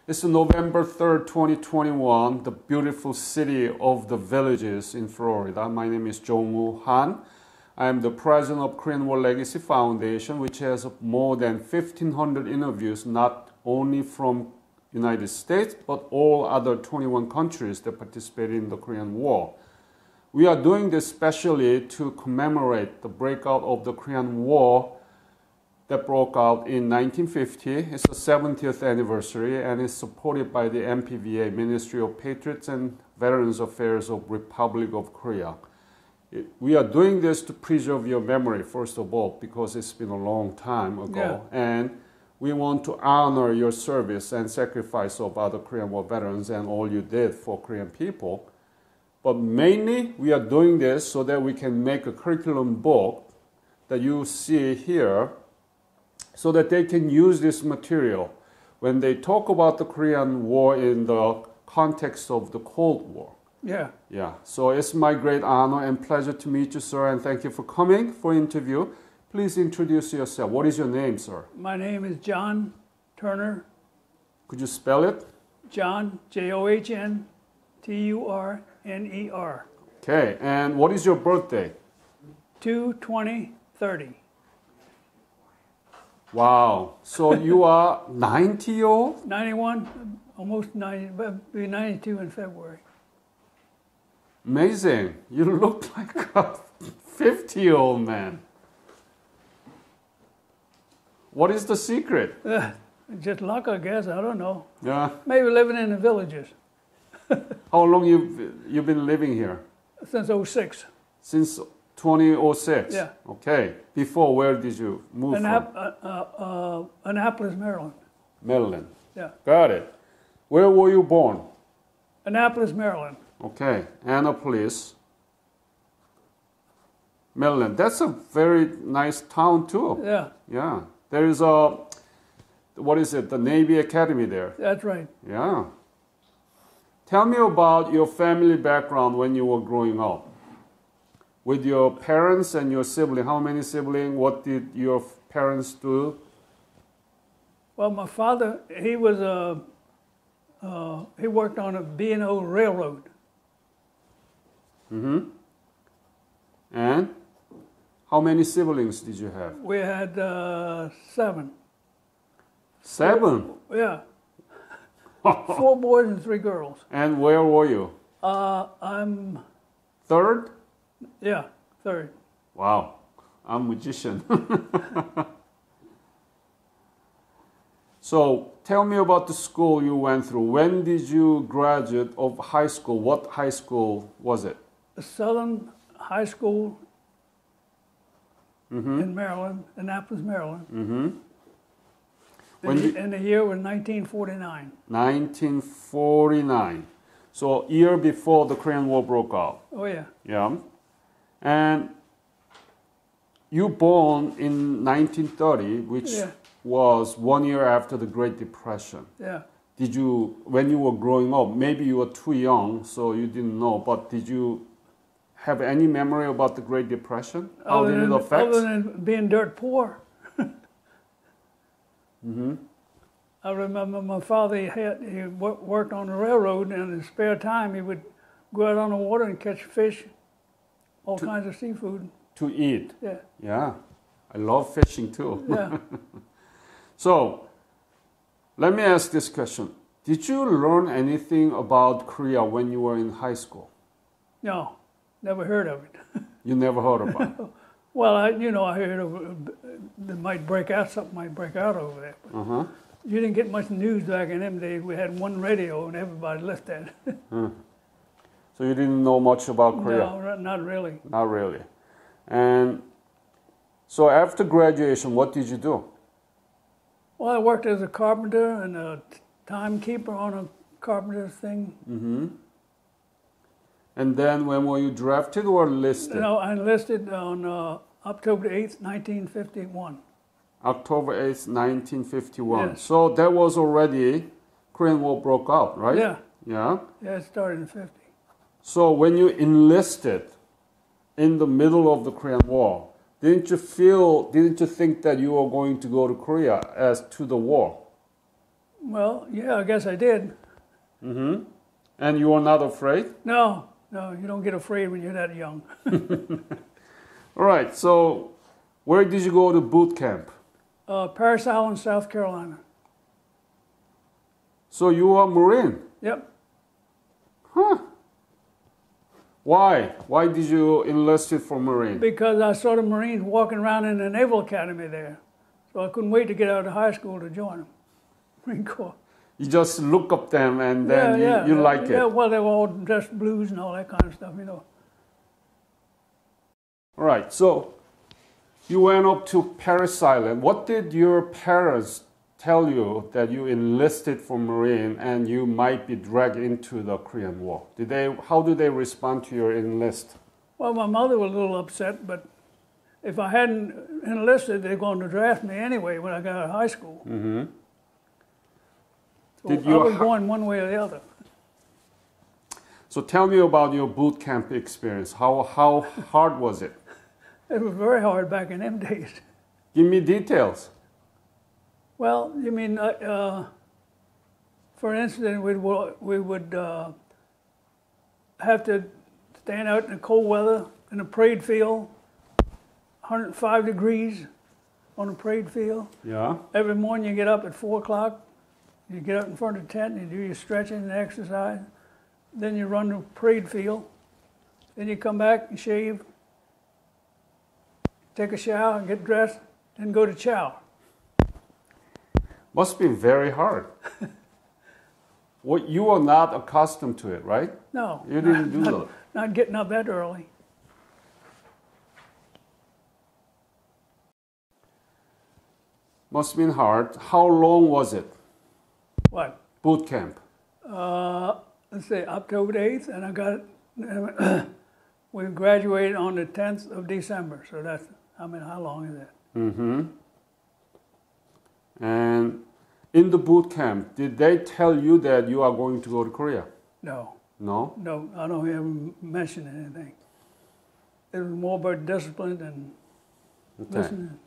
It's November 3rd, 2021, the beautiful city of the villages in Florida. My name is Jong-woo Han. I am the president of Korean War Legacy Foundation, which has more than 1,500 interviews, not only from United States, but all other 21 countries that participated in the Korean War. We are doing this specially to commemorate the breakout of the Korean War that broke out in 1950. It's the 70th anniversary and is supported by the MPVA, Ministry of Patriots and Veterans Affairs of Republic of Korea. We are doing this to preserve your memory, first of all, because it's been a long time ago. Yeah. And we want to honor your service and sacrifice of other Korean War veterans and all you did for Korean people. But mainly, we are doing this so that we can make a curriculum book that you see here, so that they can use this material when they talk about the Korean War in the context of the Cold War. Yeah. Yeah. So it's my great honor and pleasure to meet you, sir, and thank you for coming for interview. Please introduce yourself. What is your name, sir? My name is John Turner. Could you spell it? John, John Turner. Okay. And what is your birthday? 2/20/30. Wow. So you are 90-year-old? 91, almost 90, but be 92 in February. Amazing. You look like a 50-year-old man. What is the secret? Just luck, I guess. I don't know. Yeah. Maybe living in the villages. How long you've been living here? Since '06. Since 2006? Yeah. Okay. Before, where did you move from? Annapolis, Maryland. Maryland. Yeah. Got it. Where were you born? Annapolis, Maryland. Okay. Annapolis, Maryland. That's a very nice town too. Yeah. Yeah. There is a, what is it, the Navy Academy there. That's right. Yeah. Tell me about your family background when you were growing up. With your parents and your sibling, how many siblings? What did your parents do? Well, my father, he was he worked on a B&O railroad. Mm-hmm. And how many siblings did you have? We had 7. 7? Yeah. 4 boys and 3 girls. And where were you? I'm... Third? Yeah, 3rd. Wow, I'm a magician. So tell me about the school you went through. When did you graduate of high school? What high school was it? Southern High School in Maryland, Annapolis, Maryland. Mm-hmm. And the year was 1949. 1949. So year before the Korean War broke out. Oh, yeah. Yeah. And you born in 1930, which was 1 year after the Great Depression. Yeah. Did you, when you were growing up, maybe you were too young, so you didn't know, but did you have any memory about the Great Depression? How did it affect? Other than being dirt poor. Mm-hmm. I remember my father, he worked on the railroad, and in his spare time he would go out on the water and catch fish, all kinds of seafood. To eat? Yeah. Yeah. I love fishing too. Yeah. So, let me ask this question. Did you learn anything about Korea when you were in high school? No, never heard of it. You never heard about it? Well, I heard of something might break out over there. But you didn't get much news back in them days. We had one radio and everybody listened. So you didn't know much about Korea? No, not really. Not really. And so after graduation, what did you do? Well, I worked as a carpenter and a timekeeper on a carpenter's thing. Mm-hmm. And then when were you drafted or enlisted? No, I enlisted on October 8th, 1951. October 8th, 1951. Yes. So that was already, Korean War broke out, right? Yeah. Yeah? Yeah, it started in 50. So when you enlisted in the middle of the Korean War, didn't you think that you were going to go to Korea as to the war? Well, yeah, I guess I did. And you were not afraid? No, no, you don't get afraid when you're that young. All right, so where did you go to boot camp? Parris Island, South Carolina. So you were a Marine? Yep. Huh. Why? Why did you enlist it for Marine? Because I saw the Marines walking around in the Naval Academy there. So I couldn't wait to get out of high school to join them. Marine Corps. You just look up them and then you like it? Yeah, well, they were all dressed blues and all that kind of stuff, you know. All right, so you went up to Parris Island. What did your parents tell you that you enlisted for Marine and you might be dragged into the Korean War? How did they respond to your enlist? Well, my mother was a little upset, but if I hadn't enlisted, they were going to draft me anyway when I got out of high school. Mm-hmm. So I was going one way or the other. So tell me about your boot camp experience. How hard was it? It was very hard back in them days. Give me details. Well, you mean, for instance, we would have to stand out in the cold weather in a parade field, 105 degrees on a parade field. Yeah. Every morning you get up at 4 o'clock, you get up in front of the tent and you do your stretching and exercise. Then you run the parade field. Then you come back and shave, take a shower, and get dressed, then go to chow. Must be very hard. You are not accustomed to it, right? No. You didn't do that. Not getting up that early. Must have been hard. How long was it? What? Boot camp. Let's say October 8th, and I got we graduated on the 10th of December. So that's, how long is that? Mm-hmm. And in the boot camp, did they tell you that you are going to go to Korea? No. No? No, I don't hear them mention anything. It was more about discipline and listening.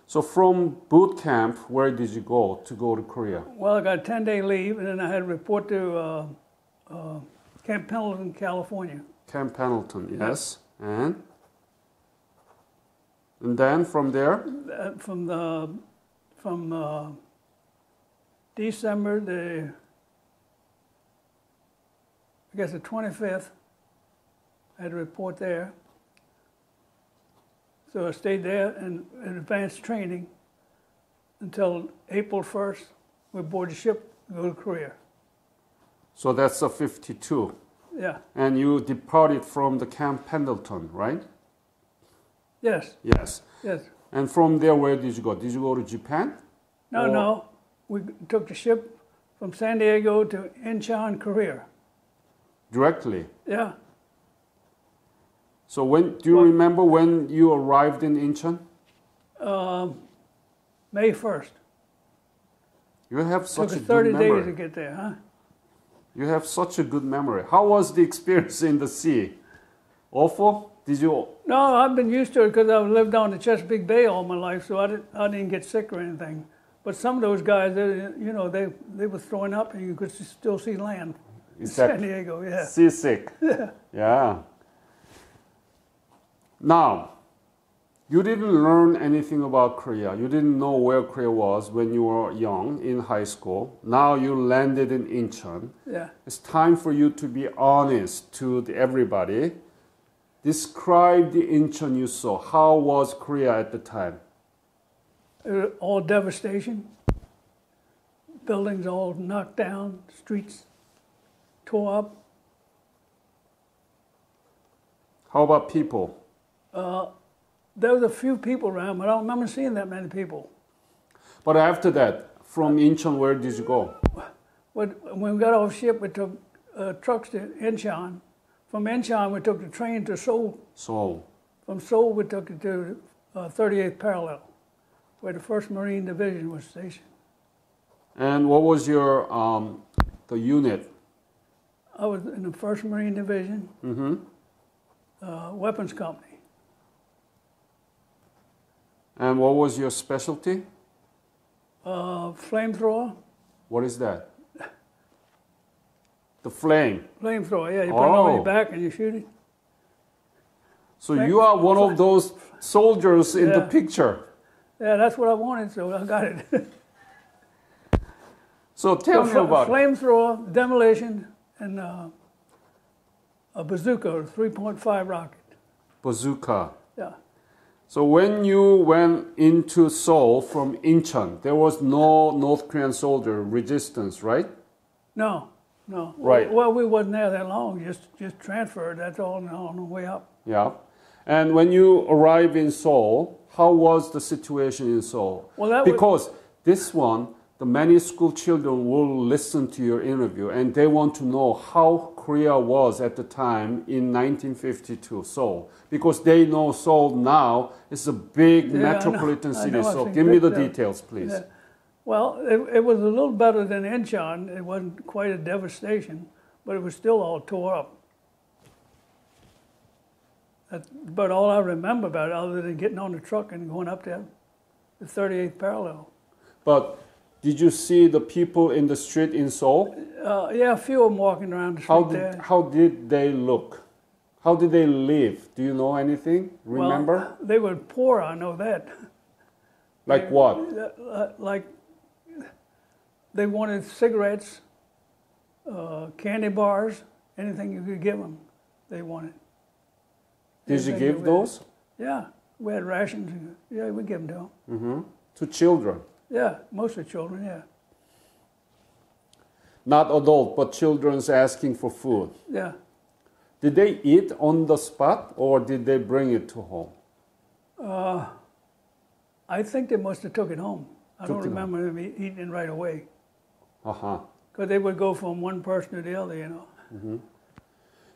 So from boot camp, where did you go to Korea? Well, I got a 10-day leave, and then I had to report to Camp Pendleton, California. Camp Pendleton, yes. And then from there? From December the 25th, I had to report there. So I stayed there in advanced training until April 1st. We board the ship and go to Korea. So that's a 52. Yeah. And you departed from the Camp Pendleton, right? Yes. Yes. Yes. And from there, where did you go? Did you go to Japan? No. We took the ship from San Diego to Incheon, Korea. Directly? Yeah. So do you remember when you arrived in Incheon? May 1st. You have such a Took us good 30 memory. days to get there, huh? You have such a good memory. How was the experience in the sea? Awful? Did you? No, I've been used to it because I've lived on the Chesapeake Bay all my life, so I didn't get sick or anything. But some of those guys, they were throwing up, and you could still see land. Exactly. San Diego, yeah. Seasick. Yeah. Now, you didn't learn anything about Korea. You didn't know where Korea was when you were young in high school. Now you landed in Incheon. Yeah. It's time for you to be honest to everybody. Describe the Incheon you saw. How was Korea at the time? All devastation. Buildings all knocked down, streets tore up. How about people? There was a few people around, but I don't remember seeing that many people. But after that, from Incheon, where did you go? When we got off ship, we took trucks to Incheon. From Incheon, we took the train to Seoul. Seoul. From Seoul, we took it to 38th Parallel, where the 1st Marine Division was stationed. And what was your the unit? I was in the 1st Marine Division, weapons company. And what was your specialty? Flamethrower What is that? The flame. Flamethrower, yeah. You put it on your back and you shoot it. So you are one of those soldiers in the Yeah. picture. Yeah, that's what I wanted, so I got it. So tell me about it. Flamethrower, demolition, and a bazooka, a 3.5 rocket. Bazooka. Yeah. So when you went into Seoul from Incheon, there was no North Korean soldier resistance, right? No, no. Right. Well, we wasn't there that long. Just transferred. That's all on the way up. Yeah. And when you arrive in Seoul, how was the situation in Seoul? Well, that was- because this one, the many school children will listen to your interview and they want to know how Korea was at the time in 1952, Seoul. Because they know Seoul now is a big Yeah, metropolitan I city. know, I've So seen give me the pictures. details, please. Yeah. Well, it was a little better than Incheon. It wasn't quite a devastation, but it was still all tore up. But all I remember about it, other than getting on the truck and going up there, the 38th parallel. But did you see the people in the street in Seoul? Yeah, a few of them walking around the street there. How did they look? How did they live? Do you know anything? Remember? Well, they were poor, I know that. Like what? Like they wanted cigarettes, candy bars, anything you could give them, they wanted. Did you Anything give that we- those? Yeah, we had rations. Yeah, we give them to them. To children? Yeah, most of the children, yeah. Not adult, but children's asking for food. Yeah. Did they eat on the spot or did they bring it to home? I think they must have took it home. I Took don't it remember them eating it right away. Uh-huh. Because they would go from one person to the other, you know.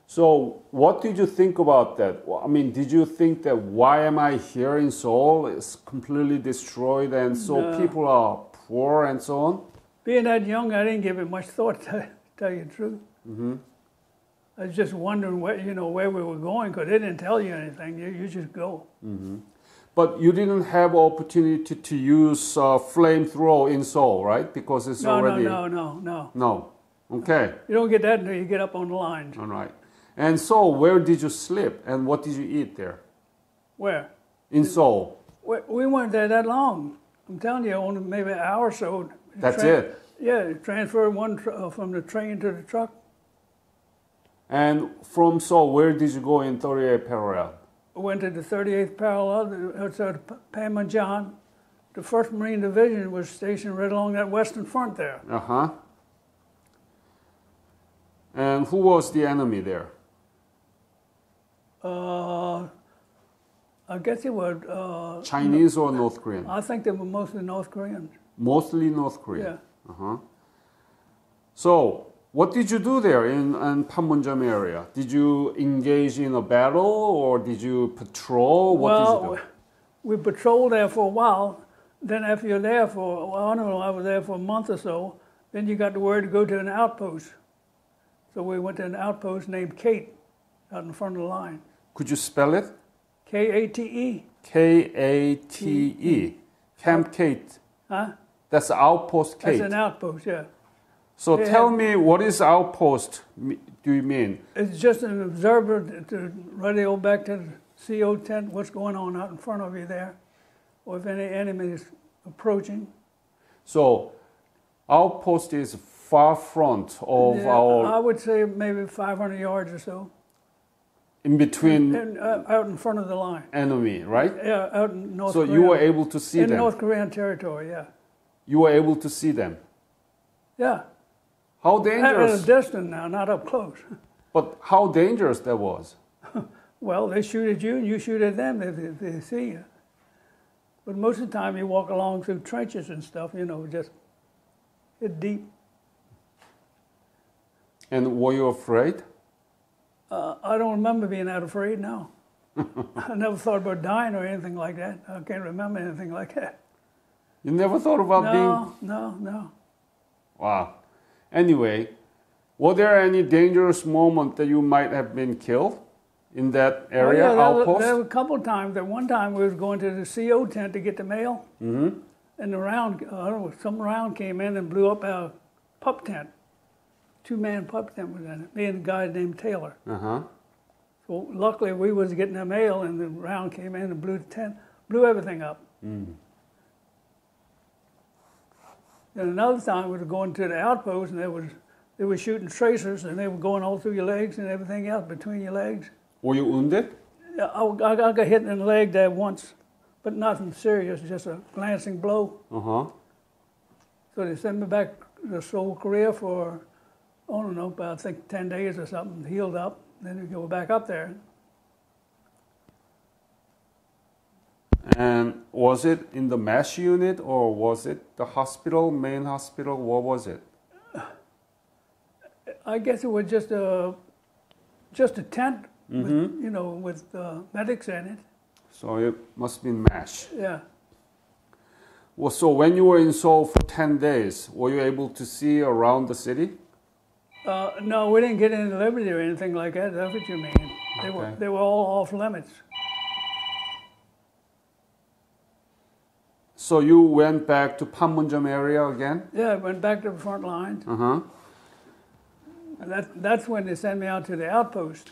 So what did you think about that? I mean, did you think that why am I here in Seoul? It's completely destroyed and so No. people are poor and so on? Being that young, I didn't give it much thought, to tell you the truth. I was just wondering where we were going, because they didn't tell you anything. You just go. But you didn't have opportunity to use flamethrower in Seoul, right? Because it's already... No. No. Okay. You don't get that until you get up on the lines. All right. And so where did you sleep and what did you eat there? Where? In Seoul. We weren't there that long. I'm telling you, only maybe an hour or so. That's it? Yeah, transferred from the train to the truck. And from Seoul, where did you go in 38 parallel? Went to the 38th parallel, it's at Panmunjom. The 1st Marine Division was stationed right along that western front there. Uh-huh. And who was the enemy there? I guess it was, Chinese or North Korean? I think they were mostly North Koreans. Mostly North Korean. Yeah. Uh-huh. So, what did you do there in Panmunjom area? Did you engage in a battle or did you patrol? What did you do? We patrolled there for a while. Then after you're there I don't know, I was there for a month or so. Then you got the word to go to an outpost. So we went to an outpost named Kate, out in front of the line. Could you spell it? Kate. Kate. Camp Kate. Huh? That's Outpost Kate. That's an outpost, yeah. So Yeah. tell me, what is outpost do you mean? It's just an observer to radio back to the CO tent, what's going on out in front of you there, or if any enemy is approaching. So outpost is far front of Yeah, our, I would say maybe 500 yards or so, in between and out in front of the line. enemy, right? Yeah, out in North So Korea. you were able to see in them. North Korean territory, yeah. You were able to see them. Yeah. How At a dangerous? distance now, not up close. But how dangerous that was? Well, they shoot at you and you shoot at them if they see you. But most of the time you walk along through trenches and stuff, just hit deep. And were you afraid? I don't remember being that afraid, no. I never thought about dying or anything like that. I can't remember anything like that. You never thought about being... No. Wow. Anyway, were there any dangerous moment that you might have been killed in that area, Oh, yeah, outpost? there were a couple of times. That one time we was going to the CO tent to get the mail, and and the round, I don't know, some round came in and blew up our pup tent. 2-man pup tent was in it. Me and a guy named Taylor. Uh-huh. So luckily we was getting the mail, and the round came in and blew the tent, blew everything up. Mm. And another time we were going to the outpost, and they were shooting tracers, and they were going all through your legs and everything else between your legs. Were you wounded? Yeah, I got hit in the leg there once, but nothing serious, just a glancing blow. Uh-huh. So they sent me back to Seoul, Korea for, I don't know, about I think 10 days or something, healed up. Then we go back up there. And was it in the mesh unit or was it the hospital, main hospital? What was it? I guess it was just a tent, with, you know, with medics in it. So it must have been mesh. Yeah. Well, so when you were in Seoul for 10 days, were you able to see around the city? No, we didn't get into Liberty or anything like that. That's what you mean. They were all off limits. So you went back to Panmunjom area again? Yeah, I went back to the front lines. Uh-huh. That's when they sent me out to the outpost.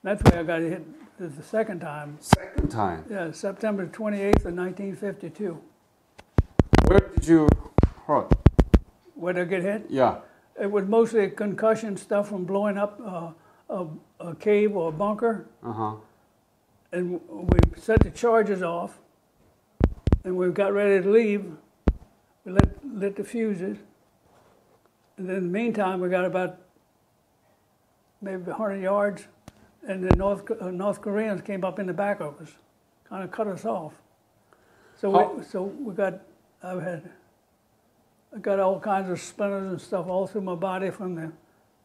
That's where I got hit the second time. Second time? Yeah, September 28th of 1952. Where did you hurt? Where did I get hit? Yeah. It was mostly concussion stuff from blowing up a cave or a bunker. Uh-huh. And we set the charges off, and we got ready to leave. We lit the fuses. And then in the meantime, we got about maybe 100 yards, and the North Koreans came up in the back of us, kind of cut us off. So I got all kinds of splinters and stuff all through my body from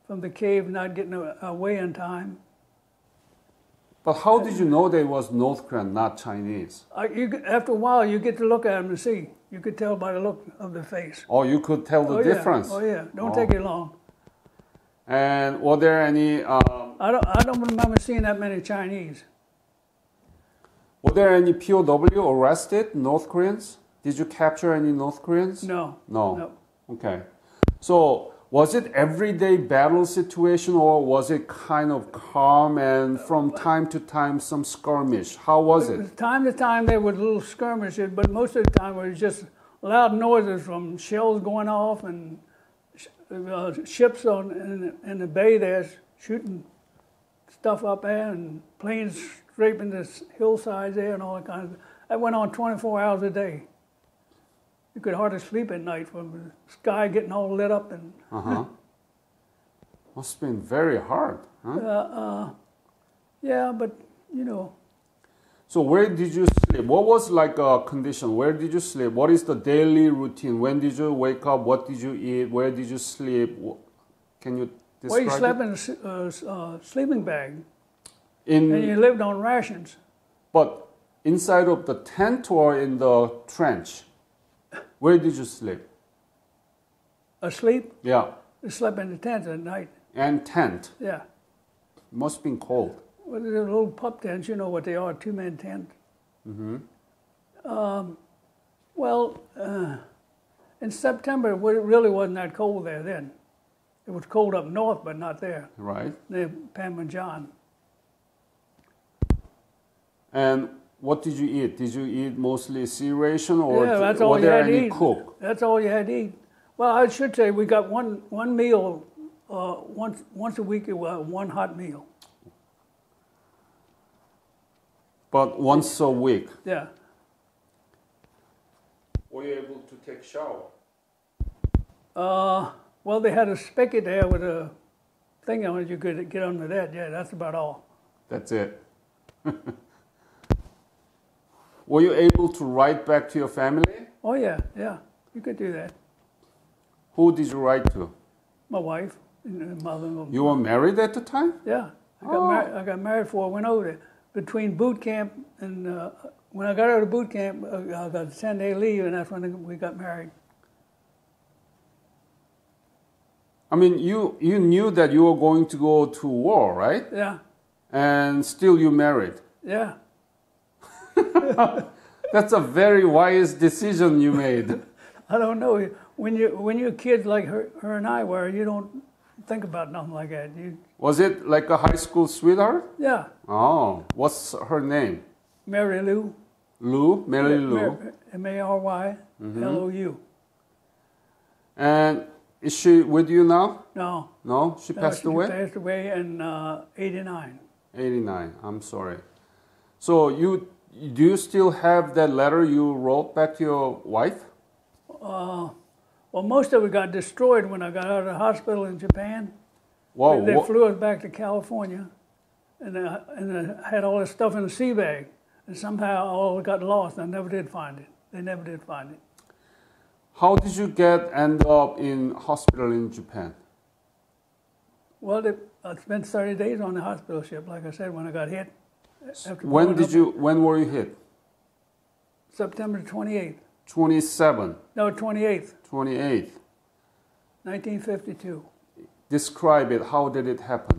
the cave, not getting away in time. But how did you know they was North Korean, not Chinese? After a while, you get to look at them and see. You could tell by the look of their face. Oh, you could tell the difference? Oh, yeah. Don't take it long. And were there any... I don't remember seeing that many Chinese. Were there any POW arrested, North Koreans? Did you capture any North Koreans? No. No. Okay. So was it everyday battle situation, or was it kind of calm and from time to time some skirmish? How was it? Time to time there was little skirmishes, but most of the time it was just loud noises from shells going off and ships in the bay there shooting stuff up there, and planes scraping the hillsides there and all that kind of. That went on 24 hours a day. You could hardly sleep at night from the sky getting all lit up and. Must have been very hard, huh? Yeah, but you know. So where did you sleep? What was like a condition? Where did you sleep? What is the daily routine? When did you wake up? What did you eat? Where did you sleep? Can you describe Well, you slept in a sleeping bag, and you lived on rations. But inside of the tent or in the trench? Where did you sleep? Asleep? Yeah. I slept in the tent at night. And tent? Yeah. Must have been cold. Well, they're little pup tents, you know what they are, 2-man tent. In September, it really wasn't that cold there then. It was cold up north, but not there. Right. Near Panmunjom. And what did you eat? Did you eat mostly sea ration, or Yeah, that's all were you there had to any eat. cook? That's all you had to eat. Well, I should say we got one meal once a week. One hot meal. But once a week. Yeah. Were you able to take shower? Well, they had a spigot there with a thing on it. You could get under that. Yeah, that's about all. That's it. Were you able to write back to your family? Oh yeah, yeah. You could do that. Who did you write to? My wife and mother-in-law. You were married at the time? Yeah. I got married before I went over there. Between boot camp and when I got out of boot camp, I got a 10-day leave, and that's when we got married. I mean, you knew that you were going to go to war, right? Yeah. And still you married. Yeah. That's a very wise decision you made. I don't know. When you're kids like her and I were, you don't think about nothing like that. Was it like a high school sweetheart? Yeah, Oh, what's her name? Mary Lou. Lou? Mary Lou. MaryLou. And is she with you now? No. No? She passed away? She passed away in 89. 89. I'm sorry. So do you still have that letter you wrote back to your wife? Well, most of it got destroyed when I got out of the hospital in Japan. Whoa, They flew us back to California, and I had all this stuff in a sea bag, and somehow all got lost. I never did find it. They never did find it. How did you end up in hospital in Japan? Well, I spent 30 days on the hospital ship, like I said, when I got hit. When were you hit? September 28th. 27. No, 28th. 28th. 1952. Describe it. How did it happen?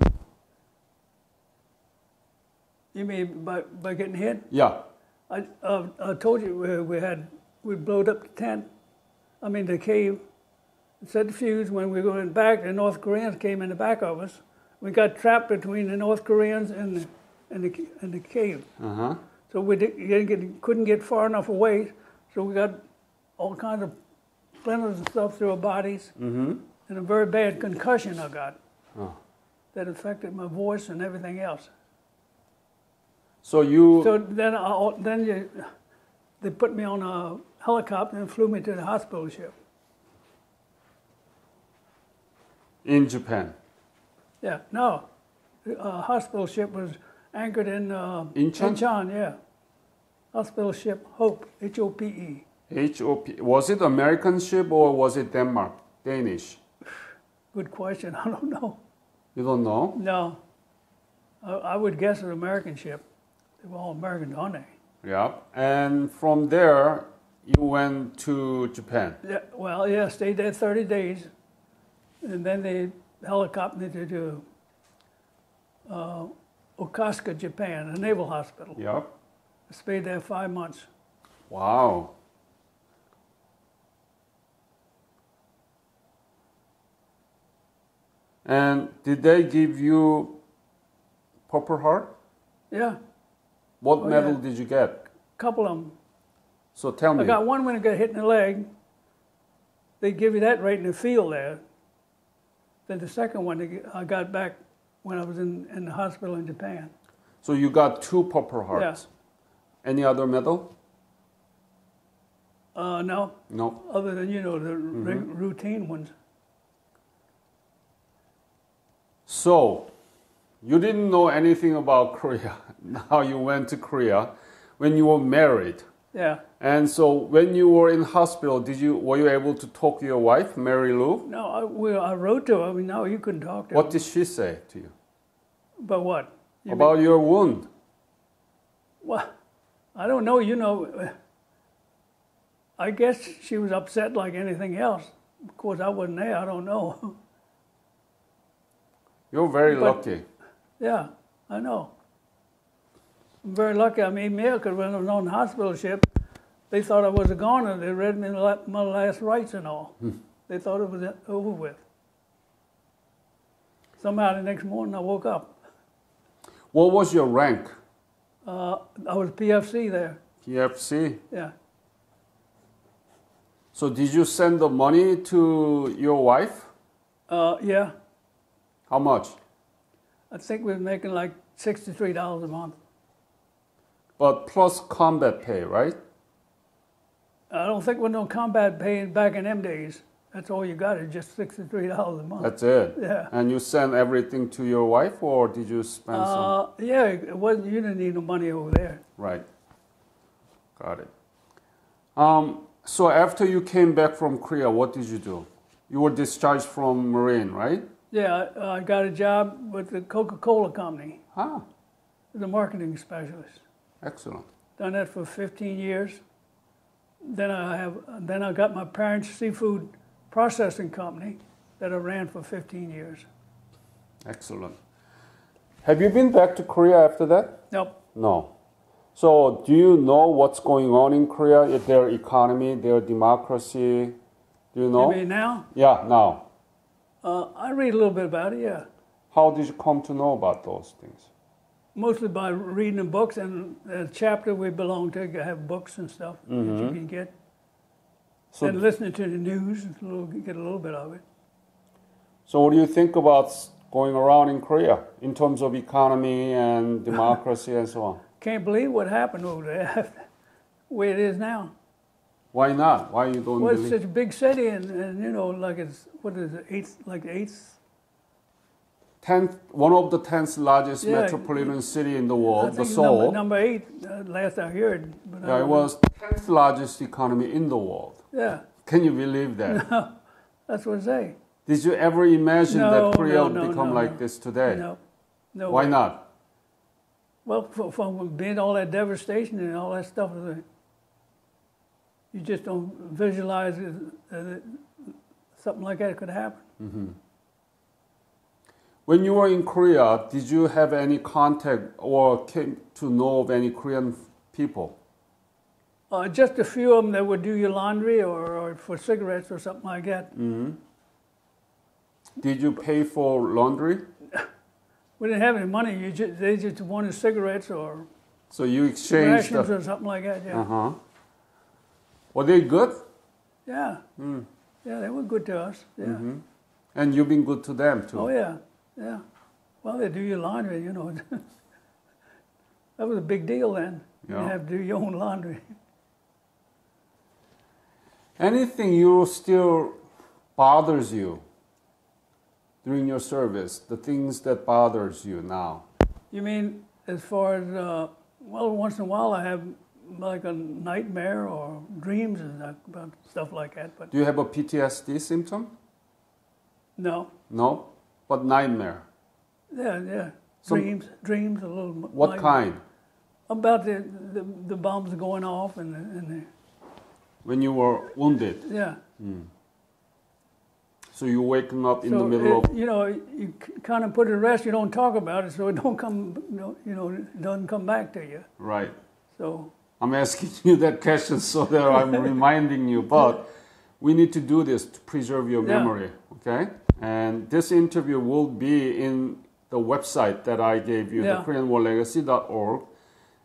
You mean by getting hit? Yeah. I told you we blowed up the tent. I mean the cave. Set the fuse. When we were going back, the North Koreans came in the back of us. We got trapped between the North Koreans and the cave. Uh-huh. So we couldn't get far enough away. So we got all kinds of splinters and stuff through our bodies, and a very bad concussion I got that affected my voice and everything else. So they put me on a helicopter and flew me to the hospital ship. In Japan? Yeah, no. The hospital ship was anchored in Incheon? Incheon, yeah. Hospital ship Hope, H-O-P-E. H-O-P. Was it American ship or was it Denmark? Danish? Good question. I don't know. You don't know? No. I would guess an American ship. They were all Americans, aren't they? Yeah. And from there, you went to Japan? Yeah, well, yeah, stayed there 30 days. And then they helicoptered me to Yokosuka, Japan, a naval hospital. Yeah. I stayed there 5 months. Wow. And did they give you Purple Heart? Yeah. What medal did you get? Couple of them. So tell me. I got one when I got hit in the leg. They give you that right in the field there. Then the second one I got back when I was in the hospital in Japan. So you got 2 Purple Hearts. Yeah. Any other medal? No. No. Other than, the routine ones. So, you didn't know anything about Korea. Now you went to Korea when you were married. Yeah. And so when you were in hospital, were you able to talk to your wife, Mary Lou? No, I wrote to her. I mean, no, you couldn't talk to her. What did she say to you? About what? About your wound? Well, I don't know. I guess she was upset like anything else. Of course, I wasn't there. I don't know. You're very lucky. Yeah, I know. I'm very lucky I made mail because when I was on the hospital ship, they thought I was a goner. They read me my last rites and all. They thought it was over with. Somehow the next morning I woke up. What was your rank? I was PFC there. PFC? Yeah. So did you send the money to your wife? Yeah. How much? I think we were making like $63 a month. But plus combat pay, right? I don't think with no combat pay back in them days. That's all you got is just $63 a month. That's it? Yeah. And you sent everything to your wife or did you spend some? Yeah, it wasn't, you didn't need no money over there. Right. Got it. So after you came back from Korea, what did you do? You were discharged from Marine, right? Yeah, I got a job with the Coca-Cola company Ah, as a marketing specialist. excellent. Done that for 15 years. Then I got my parents' seafood processing company that I ran for 15 years. Excellent. Have you been back to Korea after that? Nope. No. So, do you know what's going on in Korea? Their economy, their democracy? Do you know? You mean now? Yeah, now. I read a little bit about it, yeah. How did you come to know about those things? Mostly by reading the books, and the chapter we belong to have books and stuff that you can get. So, And listening to the news, get a little bit of it. so what do you think about going around in Korea in terms of economy and democracy and so on? Can't believe what happened over there, the way it is now. Why not? Why you don't Well, it's believe? such a big city, and you know, like it's, what is it, eighth? One of the 10th largest Yeah, metropolitan city in the I world, think the it's Seoul. number 8, last I heard. But I Yeah, it don't was 10th largest economy in the world. know. Yeah, Can you believe that? that's what I say. Did you ever imagine No, that Korea would no, become no, like no. this today? No Why way. not? Well, from being all that devastation and all that stuff, you just don't visualize that something like that could happen. When you were in Korea, did you have any contact or came to know of any Korean people? Just a few of them that would do your laundry or for cigarettes or something like that. Did you pay for laundry? We didn't have any money. They just wanted cigarettes or So you exchanged rations the... or something like that. Yeah, Uh-huh. Were they good? yeah, yeah. They were good to us. Yeah. And you've been good to them too? Oh yeah, yeah. Well, they do your laundry. You know, that was a big deal then. Yeah. You have to do your own laundry. Anything you still bothers you during your service, the things that bothers you now? You mean as far as well, once in a while I have like a nightmare or dreams and about stuff like that. But Do you have a PTSD symptom? no, No? But nightmare. yeah. Some- Dreams a little. What like, kind? About the bombs going off and When you were wounded. yeah. So you're waking up in So the middle of... you know, you kind of put it to rest. You don't talk about it, so it don't come. It doesn't come back to you. Right. So I'm asking you that question so that I'm reminding you, but we need to do this to preserve your Yeah. memory, okay? And this interview will be in the website that I gave you, Yeah. the KoreanWarLegacy.org.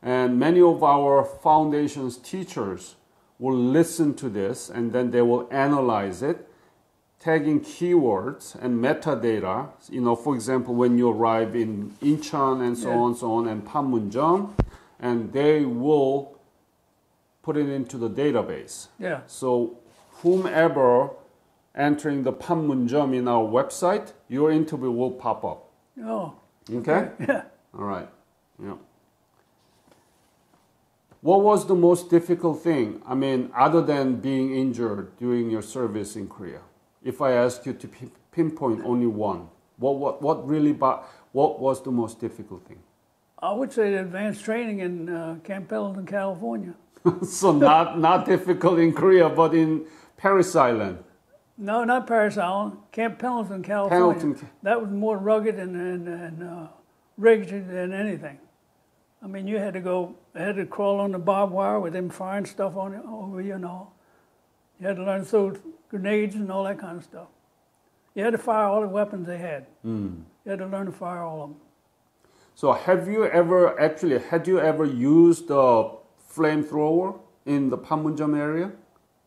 And many of our foundation's teachers will listen to this and then they will analyze it, tagging keywords and metadata. You know, for example, when you arrive in Incheon and so on, and Panmunjom, and they will put it into the database. yeah, So whomever entering the Panmunjom in our website, your interview will pop up. oh, Okay? yeah. All right. Yeah. What was the most difficult thing? I mean, other than being injured during your service in Korea, if I ask you to pinpoint only one, what was the most difficult thing? I would say the advanced training in Camp Pendleton, California. So not difficult in Korea, but in Paris Island. No, not Paris Island. Camp Pendleton, California. Pendleton. That was more rugged and rigid than anything. I mean, you had to crawl on the barbed wire with them firing stuff on it over you and all. You had to learn to throw grenades and all that kind of stuff. You had to fire all the weapons they had. You had to learn to fire all of them. So had you ever used a flamethrower in the Panmunjom area?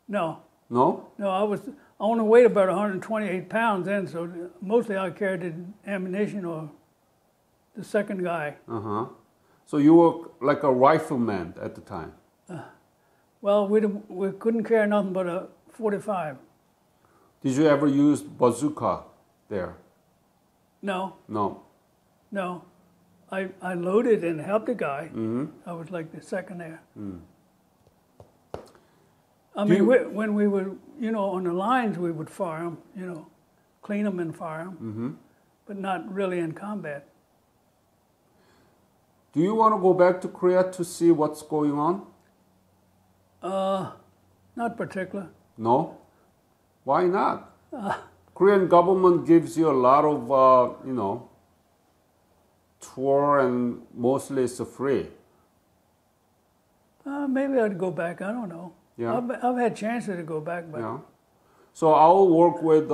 No, No? I only weighed about 128 pounds then, so mostly I carried the ammunition or the second guy. Uh-huh. So you were like a rifleman at the time. Well, we couldn't carry nothing but a 45. Did you ever use bazooka there? No, No. I loaded and helped the guy. Mm-hmm. I was like the second there. I Do mean, you- when we were, on the lines, we would fire them, clean them and fire them, but not really in combat. Do you want to go back to Korea to see what's going on? Not particular. No? Why not? Korean government gives you a lot of, tour and mostly it's free. Maybe I'd go back. I don't know. Yeah. I've had chances to go back, but Yeah. So I'll work with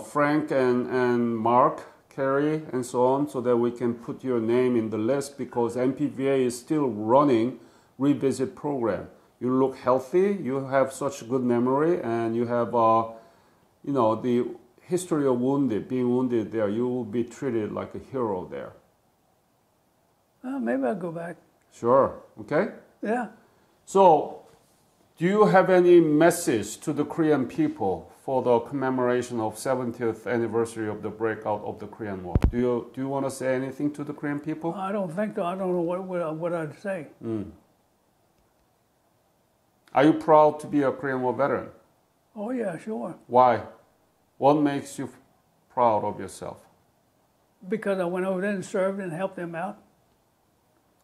Frank and Mark, Kerry, and so on, so that we can put your name in the list because MPVA is still running revisit program. You look healthy, you have such good memory, and you have the history of being wounded there. You will be treated like a hero there. maybe I'll go back. Sure. Okay. Yeah. So, do you have any message to the Korean people for the commemoration of 70th anniversary of the breakout of the Korean War? Do you want to say anything to the Korean people? I don't think so. I don't know what I'd say. Are you proud to be a Korean War veteran? Oh yeah, sure. Why? What makes you proud of yourself? Because I went over there and served and helped them out.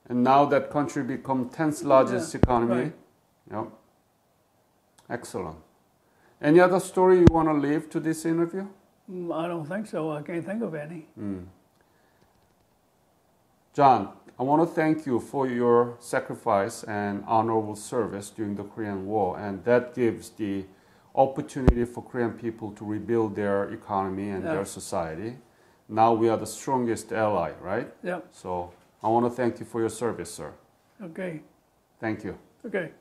And now that country become 10th largest economy. Right. Yep. Excellent. Any other story you want to leave to this interview? I don't think so. I can't think of any. John, I want to thank you for your sacrifice and honorable service during the Korean War, and that gives the opportunity for Korean people to rebuild their economy and their society. Now we are the strongest ally, right? Yep. So I want to thank you for your service, sir. Okay. Thank you. Okay.